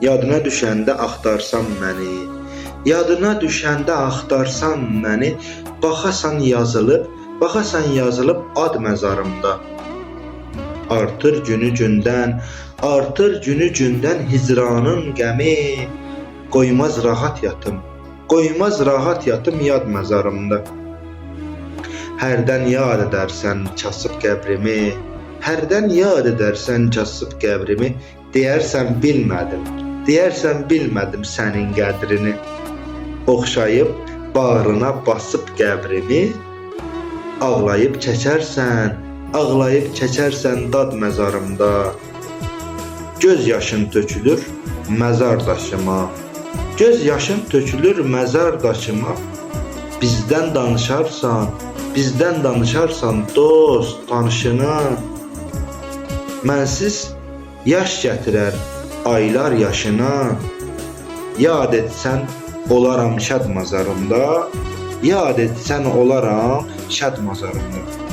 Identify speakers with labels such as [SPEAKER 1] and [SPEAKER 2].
[SPEAKER 1] Yadına düşəndə axtarsan məni, yadına düşəndə axtarsan məni, baxasan yazılıb ad məzarımda. Artır günü gündən hicranın qəmi, qoymaz rahat yatım yad məzarımda. Hərdən yad edərsən kasıb qəbrimi, deyərsən bilmədim sənin qədrini. Oxşayıb bağrına basıb qəbrimi, ağlayıb çəkərsən dad məzarımda. Göz yaşın tökülür məzar daşıma, bizdən danışarsan dost, tanışına. Mənsiz yaş gətirər aylar yaşına, yad etsən olaram şad məzarımda.